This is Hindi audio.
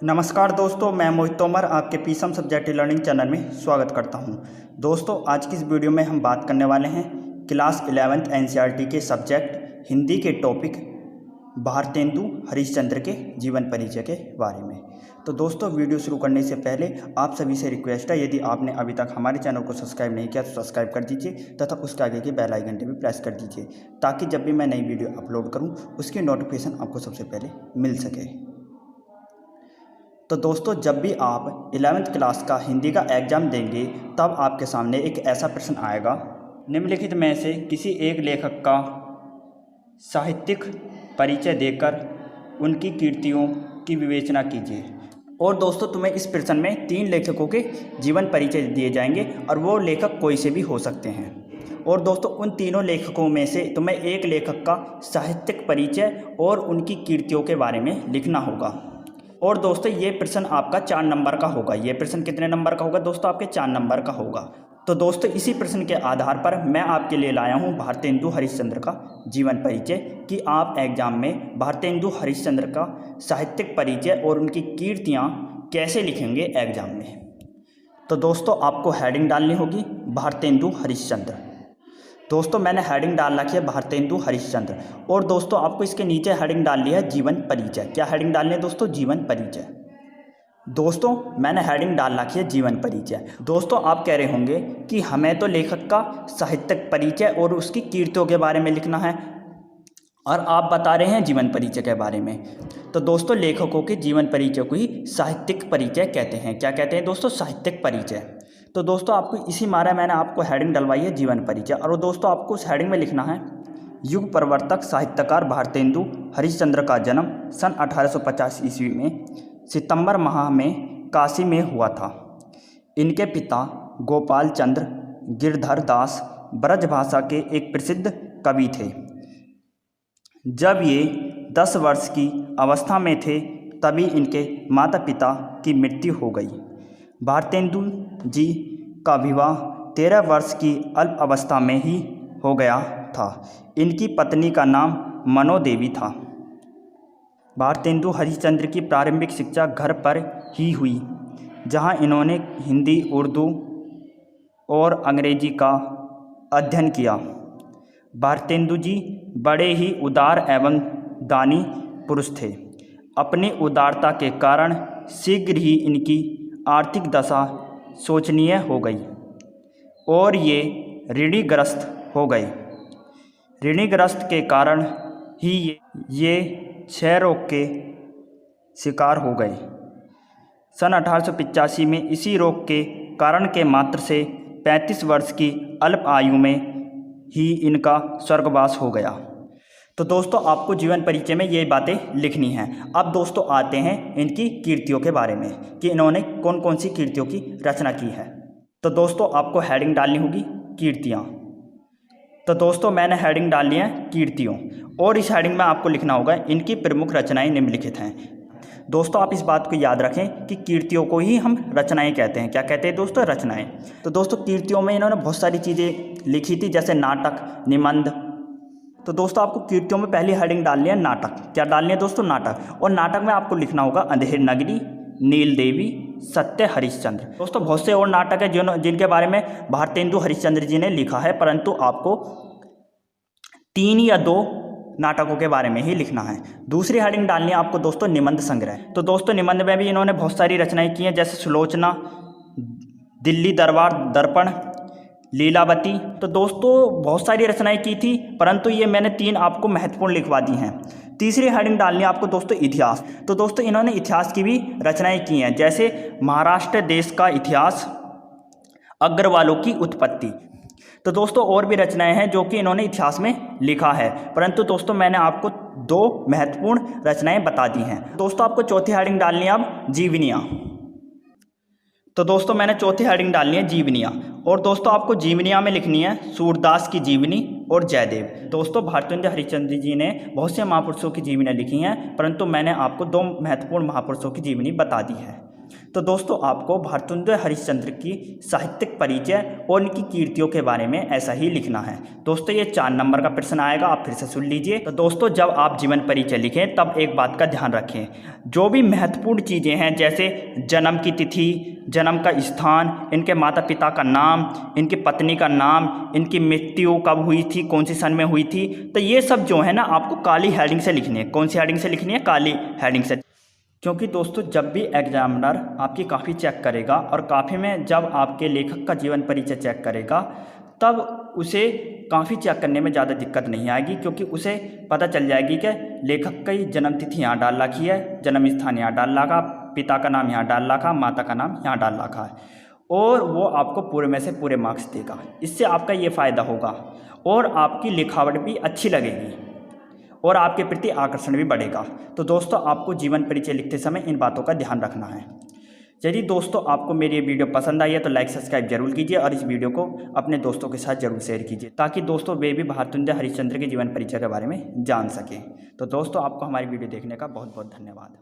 नमस्कार दोस्तों, मैं मोहित तोमर आपके पीसम सब्जेक्ट लर्निंग चैनल में स्वागत करता हूं। दोस्तों, आज की इस वीडियो में हम बात करने वाले हैं क्लास 11th एनसीईआरटी के सब्जेक्ट हिंदी के टॉपिक भारतेंदु हरिश्चंद्र के जीवन परिचय के बारे में। तो दोस्तों, वीडियो शुरू करने से पहले आप सभी से रिक्वेस्ट है, यदि आपने अभी तक हमारे चैनल को सब्सक्राइब नहीं किया तो सब्सक्राइब कर दीजिए तथा उसके आगे के बेल आइकन भी प्रेस कर दीजिए ताकि जब भी मैं नई वीडियो अपलोड करूं उसकी नोटिफिकेशन आपको सबसे पहले मिल सके। तो दोस्तों, जब भी आप 11th क्लास का हिंदी का एग्ज़ाम देंगे तब आपके सामने एक ऐसा प्रश्न आएगा, निम्नलिखित में से किसी एक लेखक का साहित्यिक परिचय देकर उनकी कृतियों की विवेचना कीजिए। और दोस्तों, तुम्हें इस प्रश्न में 3 लेखकों के जीवन परिचय दिए जाएंगे और वो लेखक कोई से भी हो सकते हैं। और दोस्तों, उन तीनों लेखकों में से तुम्हें एक लेखक का साहित्यिक परिचय और उनकी कृतियों के बारे में लिखना होगा। और दोस्तों, ये प्रश्न आपका 4 नंबर का होगा। ये प्रश्न कितने नंबर का होगा दोस्तों? आपके 4 नंबर का होगा। तो दोस्तों, इसी प्रश्न के आधार पर मैं आपके लिए लाया हूँ भारतेंदु हरिश्चंद्र का जीवन परिचय कि आप एग्जाम में भारतेंदु हरिश्चंद्र का साहित्यिक परिचय और उनकी कीर्तियाँ कैसे लिखेंगे एग्जाम में। तो दोस्तों, आपको हेडिंग डालनी होगी भारतेंदु हरिश्चंद्र। दोस्तों, मैंने हेडिंग डाल रखी है भारतेंदु हरिश्चंद्र। और दोस्तों, आपको इसके नीचे हेडिंग डालनी है जीवन परिचय। क्या हेडिंग डालनी है दोस्तों? जीवन परिचय। दोस्तों, मैंने हेडिंग डाल रखी है जीवन परिचय। दोस्तों, आप कह रहे होंगे कि हमें तो लेखक का साहित्यिक परिचय और उसकी कीर्तियों के बारे में लिखना है और आप बता रहे हैं जीवन परिचय के बारे में। तो दोस्तों, लेखकों के जीवन परिचय को ही साहित्यिक परिचय कहते हैं। क्या कहते हैं दोस्तों? साहित्यिक परिचय। तो दोस्तों, आपको इसी मारे मैंने आपको हेडिंग डलवाई है जीवन परिचय। और दोस्तों, आपको उस हेडिंग में लिखना है युग प्रवर्तक साहित्यकार भारतेंदु हरिश्चंद्र का जन्म सन 1850 ईस्वी में सितंबर माह में काशी में हुआ था। इनके पिता गोपाल चंद्र गिरधर दास ब्रजभाषा के एक प्रसिद्ध कवि थे। जब ये 10 वर्ष की अवस्था में थे तभी इनके माता पिता की मृत्यु हो गई। भारतेंदु जी का विवाह 13 वर्ष की अल्प अवस्था में ही हो गया था। इनकी पत्नी का नाम मनोदेवी था। भारतेंदु हरिश्चंद्र की प्रारंभिक शिक्षा घर पर ही हुई, जहां इन्होंने हिंदी, उर्दू और अंग्रेजी का अध्ययन किया। भारतेंदु जी बड़े ही उदार एवं दानी पुरुष थे। अपनी उदारता के कारण शीघ्र ही इनकी आर्थिक दशा शोचनीय हो गई और ये ऋणग्रस्त हो गए। ऋणग्रस्त के कारण ही ये क्षय रोग के शिकार हो गए। सन 1885 में इसी रोग के कारण के मात्र से 35 वर्ष की अल्प आयु में ही इनका स्वर्गवास हो गया। तो दोस्तों, आपको जीवन परिचय में ये बातें लिखनी हैं। अब दोस्तों, आते हैं इनकी कीर्तियों के बारे में कि इन्होंने कौन कौन सी कीर्तियों की रचना की है। तो दोस्तों, आपको हेडिंग डालनी होगी कीर्तियाँ। तो दोस्तों, मैंने हेडिंग डाली है कीर्तियों और इस हेडिंग में आपको लिखना होगा इनकी प्रमुख रचनाएं निम्नलिखित हैं। दोस्तों, आप इस बात को याद रखें कि कीर्तियों को ही हम रचनाएं कहते हैं। क्या कहते हैं दोस्तों? रचनाएं। तो दोस्तों, कीर्तियों में इन्होंने बहुत सारी चीज़ें लिखी थी, जैसे नाटक, निबंध। तो दोस्तों, आपको कीर्तियों में पहली हेडिंग डालनी है नाटक। क्या डालनी है दोस्तों? नाटक। और नाटक में आपको लिखना होगा अंधेर नगरी, नील देवी, सत्य हरिश्चंद्र। दोस्तों, बहुत से और नाटक है जिनके बारे में भारतेंदु हरिश्चंद्र जी ने लिखा है, परंतु आपको 3 या 2 नाटकों के बारे में ही लिखना है। दूसरी हेडिंग डालनी है आपको दोस्तों निबंध संग्रह। तो दोस्तों, निबंध में भी इन्होंने बहुत सारी रचनाएं की हैं, जैसे सुलोचना, दिल्ली दरबार दर्पण, लीलावती। तो दोस्तों, बहुत सारी रचनाएं की थी, परंतु ये मैंने 3 आपको महत्वपूर्ण लिखवा दी हैं। तीसरी हेडिंग डालनी है आपको दोस्तों इतिहास। तो दोस्तों, इन्होंने इतिहास की भी रचनाएं की हैं, जैसे महाराष्ट्र देश का इतिहास, अग्रवालों की उत्पत्ति। तो दोस्तों, और भी रचनाएं हैं जो कि इन्होंने इतिहास में लिखा है, परंतु दोस्तों मैंने आपको 2 महत्वपूर्ण रचनाएं बता दी हैं। दोस्तों, आपको चौथी हेडिंग डालनी है अब जीवनियाँ। तो दोस्तों, मैंने चौथी हेडिंग डालनी है जीवनियाँ। और दोस्तों, आपको जीवनियाँ में लिखनी है सूरदास की जीवनी और जयदेव। दोस्तों, भारतेंदु हरिश्चंद्र जी ने बहुत से महापुरुषों की जीवनियाँ लिखी हैं, परंतु मैंने आपको 2 महत्वपूर्ण महापुरुषों की जीवनी बता दी है। तो दोस्तों आपको भारतेंदु हरिश्चंद्र की साहित्यिक परिचय और इनकी कीर्तियों के बारे में ऐसा ही लिखना है। दोस्तों ये 4 नंबर का प्रश्न आएगा, आप फिर से सुन लीजिए। तो दोस्तों जब आप जीवन परिचय लिखें तब एक बात का ध्यान रखें, जो भी महत्वपूर्ण चीज़ें हैं जैसे जन्म की तिथि, जन्म का स्थान, इनके माता पिता का नाम, इनकी पत्नी का नाम, इनकी मृत्यु कब हुई थी, कौन से सन में हुई थी, तो ये सब जो है ना आपको काली हेडिंग से लिखनी है। कौन सी हेडिंग से लिखनी है? काली हेडिंग से। क्योंकि दोस्तों जब भी एग्जामिनर आपकी काफ़ी चेक करेगा और काफ़ी में जब आपके लेखक का जीवन परिचय चेक करेगा तब उसे काफ़ी चेक करने में ज़्यादा दिक्कत नहीं आएगी, क्योंकि उसे पता चल जाएगी कि लेखक की जन्म तिथि यहाँ डाल रखी है, जन्म स्थान यहाँ डाल रखा, पिता का नाम यहाँ डाल रखा, माता का नाम यहाँ डाल रखा है, और वो आपको पूरे में से पूरे मार्क्स देगा। इससे आपका ये फ़ायदा होगा और आपकी लिखावट भी अच्छी लगेगी और आपके प्रति आकर्षण भी बढ़ेगा। तो दोस्तों आपको जीवन परिचय लिखते समय इन बातों का ध्यान रखना है। यदि दोस्तों आपको मेरी ये वीडियो पसंद आई है तो लाइक सब्सक्राइब जरूर कीजिए और इस वीडियो को अपने दोस्तों के साथ जरूर शेयर कीजिए, ताकि दोस्तों वे भी भारतेंदु हरिश्चंद्र के जीवन परिचय के बारे में जान सकें। तो दोस्तों आपको हमारी वीडियो देखने का बहुत बहुत धन्यवाद।